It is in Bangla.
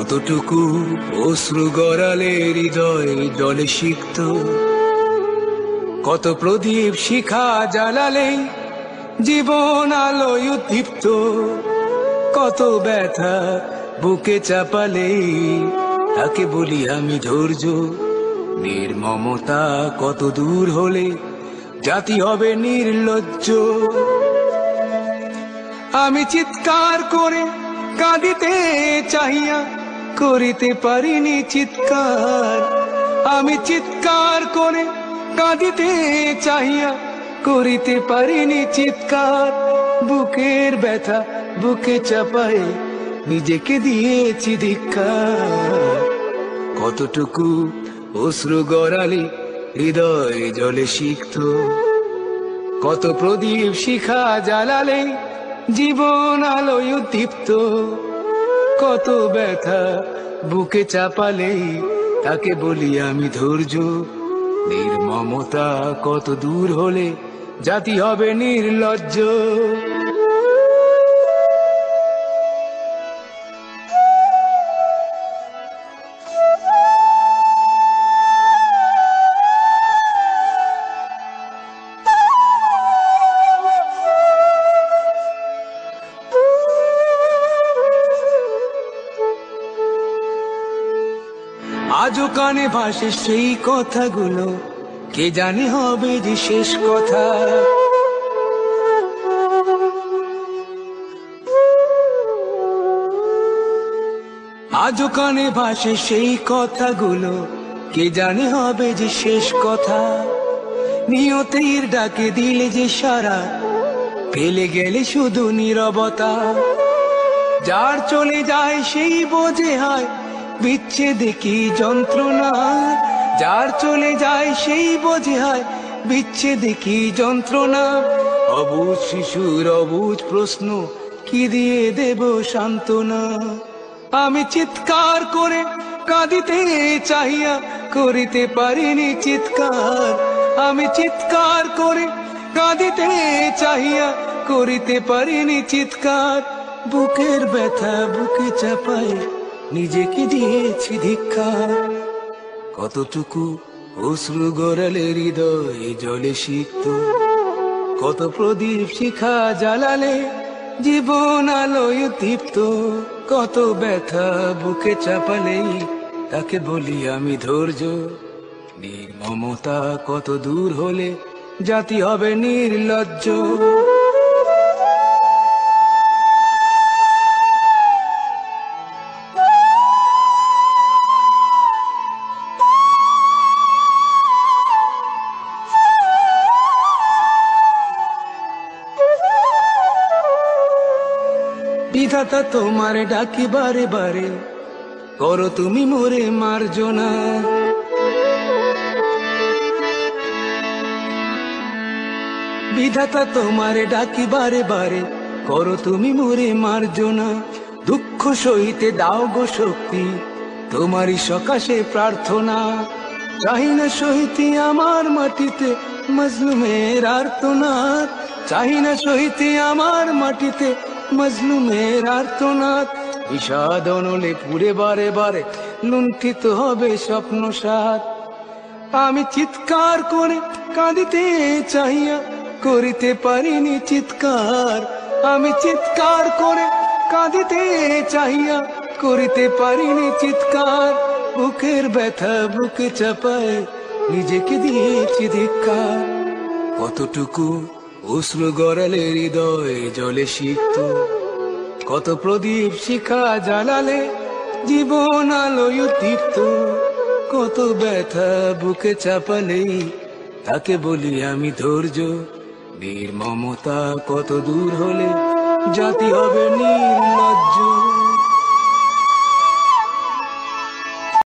কতটুকু অশ্রু গড়ালে হৃদয় জলে সিক্ত, কত প্রদীপ শিখা জ্বালালে জীবন আলোয় উদ্দীপ্ত, কত ব্যথা বুকে চাপালে তাকে বলি আমি ধৈর্য। নির্মমতা কত দূর হলে জাতি হবে নির্লজ্জ। আমি চিৎকার করে কাঁদিতে চাহিয়া করিতে পারিনি চিৎকার। আমি চিৎকার করে কাঁদিতে চাহিয়া করিতে পারিনি চিৎকার। বুকের ব্যথা বুকে চাপায়ে নিজেকে দিয়েছি ধিক্কার। কতটুকু অশ্রু গড়ালে হৃদয় জলে সিক্ত, কত প্রদীপ শিখা জ্বালালে জীবন আলোয় উদ্দীপ্ত, কত ব্যথা বুকে চাপালে তাকে বলি আমি ধৈর্য। নির্মমতা কত দূর হলে জাতি হবে নির্লজ্জ। আজও কানে ভাসে সেই কথাগুলো, কে জানে হবে যে শেষ কথা। আজও কানে ভাসে সেই কথাগুলো, কে জানে হবে যে শেষ কথা। নিয়তির ডাকে দিলে যে সারা, ফেলে গেলে শুধু নীরবতা। যার চলে যায় সেই বোঝে হয় বিচ্ছেদে কি যন্ত্রণা। যার চলে যায় সেই বোঝে হয় বিচ্ছেদে কি যন্ত্রণা। অবুঝ শিশুর অবুঝ প্রশ্ন, কি দিয়ে দেব সান্ত্বনা। আমি চিৎকার করে কাঁদিতে চাহিয়া করিতে পারিনি চিৎকার। আমি চিৎকার করে কাঁদিতে চাহিয়া করিতে পারিনি চিৎকার। বুকের ব্যথা বুকে চাপায় নিজেকে দিয়েছি ধিক্কার। কতটুকু অশ্রু গড়ালে হৃদয় জলে সিক্ত, কত প্রদীপ শিখা জ্বালালে জীবন আলোয় উদ্দীপ্ত, কত ব্যথা বুকে চাপালে তাকে বলি আমি ধৈর্য। নির্মমতা কত দূর হলে জাতি হবে নির্লজ্জ। বিধাতা তোমার ডাকি বারে বারে, করো তুমি মোরে মার্জনা। বিধাতা তোমার ডাকি বারে বারে, করো তুমি মোরে মার্জনা। দুঃখ সহিতে দাও গো শক্তি, তোমারই সকাশে প্রার্থনা। চাহি না সহিতে আমার মাটিতে মজলুমের আর্তনাদ। চাহি না সহিতে আমার মাটিতে মজলুমের আর্তনাদ। বিষাদ অনলে পুরে বারে বারে লুণ্ঠিত হবে স্বপ্ন সাথ। আমি চিৎকার করে কাঁদিতে চাহিয়া করিতে পারিনি চিৎকার। আমি চিৎকার করে কাঁদিতে চাহিয়া করিতে পারিনি চিৎকার। বুকের ব্যথা বুকে চাপায় নিজেকে দিয়েছি ধিক্কার। কতটুকু অশ্রু গড়ালে হৃদয় জলে সিক্ত, কত প্রদীপ শিখা জ্বালালে জীবন আলোয় উদ্দীপ্ত, কত ব্যথা বুকে চাপালে তাকে বলি আমি ধৈর্য। নির্মমতা কত দূর হলে জাতি হবে নির্লজ্জ।